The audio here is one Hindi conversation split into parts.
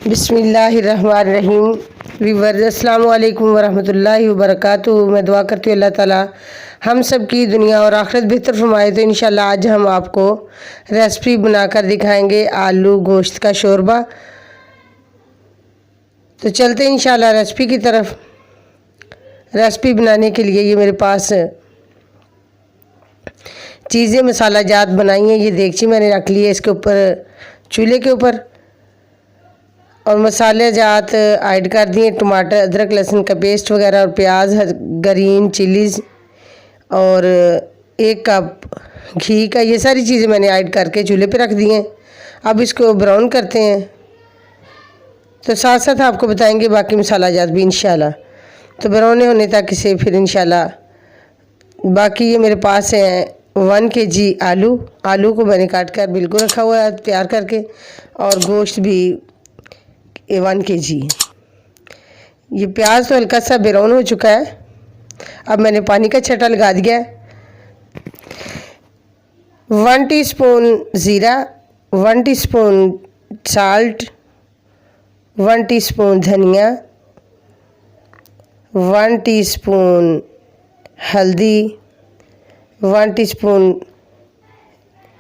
बिस्मिल्लाहिर्रहमानिर्रहीम। वीवर्स अस्सलाम वालेकुम वरहमतुल्लाहि वबरकातुहू। मैं दुआ करती हूँ अल्लाह ताला हम सब की दुनिया और आखिरत बेहतर फरमाए। तो इंशाल्लाह आज हम आपको रेसिपी बनाकर दिखाएंगे आलू गोश्त का शोरबा। तो चलते हैं इंशाल्लाह रेसिपी की तरफ। रेसिपी बनाने के लिए ये मेरे पास चीज़ें मसाला जात बनाई हैं। ये देगची मैंने रख ली है इसके ऊपर चूल्हे के ऊपर, और मसाले जात ऐड कर दिए। टमाटर, अदरक, लहसुन का पेस्ट वगैरह और प्याज, ग्रीन चिलीज़ और 1 कप घी का, ये सारी चीज़ें मैंने ऐड करके चूल्हे पे रख दी हैं। अब इसको ब्राउन करते हैं, तो साथ साथ आपको बताएंगे बाकी मसाला जात भी इंशाल्लाह। तो ब्राउन होने तक इसे फिर इंशाल्लाह। बाकी ये मेरे पास है 1 kg आलू को मैंने काट कर बिल्कुल रखा हुआ है तैयार करके, और गोश्त भी 1 kg। ये प्याज तो हल्का सा ब्राउन हो चुका है। अब मैंने पानी का छटा लगा दिया है। 1 टीस्पून ज़ीरा, 1 टीस्पून साल्ट, 1 टीस्पून धनिया, 1 टीस्पून हल्दी, 1 टीस्पून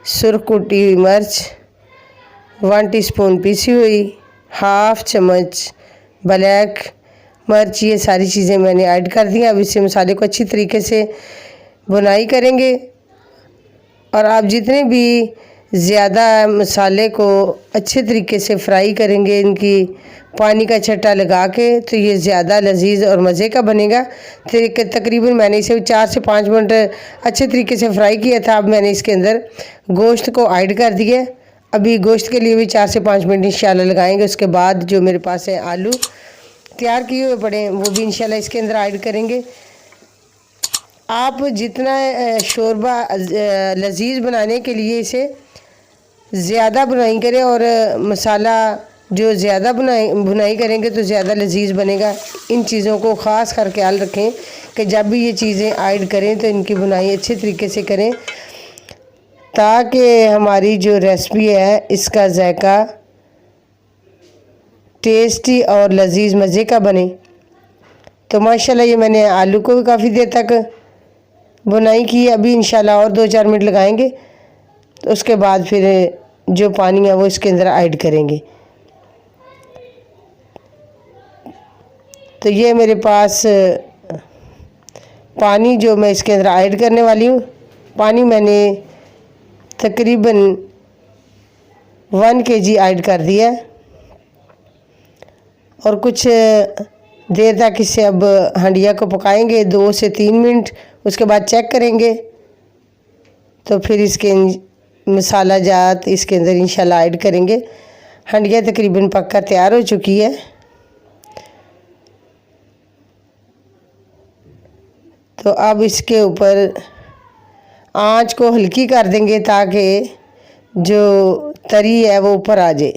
सुर्ख कुटी हुई मिर्च, 1 टीस्पून पीसी हुई, 1/2 चम्मच ब्लैक मिर्च। ये सारी चीज़ें मैंने ऐड कर दी। अब इसे मसाले को अच्छी तरीके से भुनाई करेंगे, और आप जितने भी ज़्यादा मसाले को अच्छे तरीके से फ्राई करेंगे इनकी पानी का छट्टा लगा के, तो ये ज़्यादा लजीज और मज़े का बनेगा। तकरीबन मैंने इसे 4 से 5 मिनट अच्छे तरीके से फ्राई किया था। अब मैंने इसके अंदर गोश्त को ऐड कर दिया। अभी गोश्त के लिए भी 4 से 5 मिनट इंशाल्लाह लगाएंगे। उसके बाद जो मेरे पास है आलू तैयार किए हुए पड़े हैं, वो भी इंशाल्लाह इसके अंदर ऐड करेंगे। आप जितना शोरबा लजीज बनाने के लिए इसे ज़्यादा भुनाई करें, और मसाला जो ज़्यादा भुनाई करेंगे तो ज़्यादा लजीज बनेगा। इन चीज़ों को ख़ास कर ख्याल रखें कि जब भी ये चीज़ें ऐड करें तो इनकी भुनाई अच्छे तरीके से करें, ताकि हमारी जो रेसिपी है इसका जायका टेस्टी और लजीज मज़े का बने। तो माशाल्लाह ये मैंने आलू को भी काफ़ी देर तक भुनाई की। अभी इंशाल्लाह और 2-4 मिनट लगाएंगे, तो उसके बाद फिर जो पानी है वो इसके अंदर ऐड करेंगे। तो ये मेरे पास पानी जो मैं इसके अंदर ऐड करने वाली हूँ, पानी मैंने तकरीबन 1 kg ऐड कर दिया, और कुछ देर तक इसे अब हंडिया को पकाएंगे 2 से 3 मिनट। उसके बाद चेक करेंगे, तो फिर इसके मसाला जात इसके अंदर इंशाल्लाह ऐड करेंगे। हंडिया तकरीबन पककर तैयार हो चुकी है। तो अब इसके ऊपर आंच को हल्की कर देंगे ताकि जो तरी है वो ऊपर आ जाए,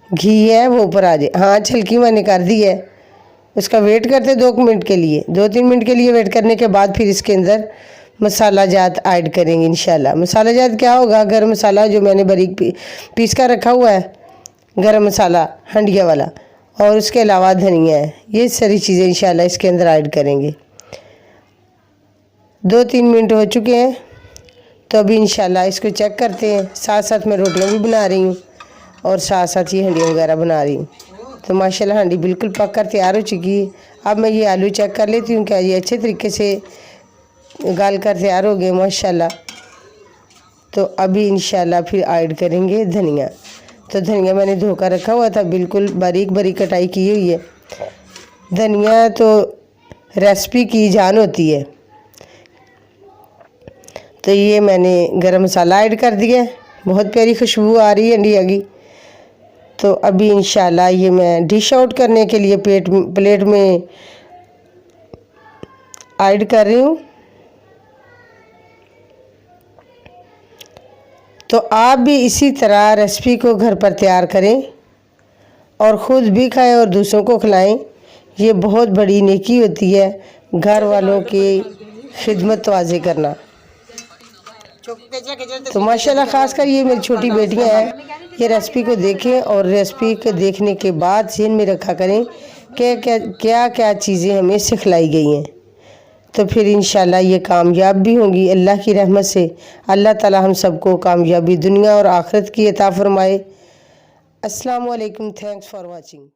घी है वो ऊपर आ जाए। आंच हल्की मैंने कर दी है। उसका वेट करते 2 मिनट के लिए, 2-3 मिनट के लिए वेट करने के बाद फिर इसके अंदर मसाला जात ऐड करेंगे इंशाल्लाह। मसाला जात क्या होगा? गरम मसाला जो मैंने बारीक पीस कर रखा हुआ है, गरम मसाला हंडिया वाला, और उसके अलावा धनिया है। ये सारी चीज़ें इंशाल्लाह इसके अंदर ऐड करेंगे। 2-3 मिनट हो चुके हैं, तो अभी इंशाल्लाह इसको चेक करते हैं। साथ साथ मैं रोटियां भी बना रही हूँ, और साथ साथ ये हंडिया वगैरह बना रही हूँ। तो माशाल्लाह हंडी बिल्कुल पक कर तैयार हो चुकी है। अब मैं ये आलू चेक कर लेती हूँ क्या ये अच्छे तरीके से गाल कर तैयार हो गए माशाल्लाह। तो अभी इंशाल्लाह फिर ऐड करेंगे धनिया। तो धनिया मैंने धोकर रखा हुआ था, बिल्कुल बारीक बारीक कटाई की हुई है। धनिया तो रेसिपी की जान होती है। तो ये मैंने गरम मसाला ऐड कर दिया, बहुत प्यारी खुशबू आ रही है हंडिया की। तो अभी इंशाल्लाह ये मैं डिश आउट करने के लिए प्लेट में ऐड कर रही हूँ। तो आप भी इसी तरह रेसिपी को घर पर तैयार करें, और ख़ुद भी खाएं और दूसरों को खिलाएं। ये बहुत बड़ी नेकी होती है, घर वालों की खिदमत वाजे करना। तो माशाल्लाह ख़ास कर ये मेरी छोटी बेटियां हैं, ये रेसिपी को देखें और रेसिपी को देखने के बाद ज़हन में रखा करें कि क्या क्या चीज़ें हमें सिखलाई गई हैं, तो फिर इंशाल्लाह ये कामयाब भी होंगी। अल्लाह की रहमत से अल्लाह ताला हम सबको कामयाबी दुनिया और आखिरत की अता फरमाए। अस्सलाम वालेकुम, थैंक्स फॉर वाचिंग।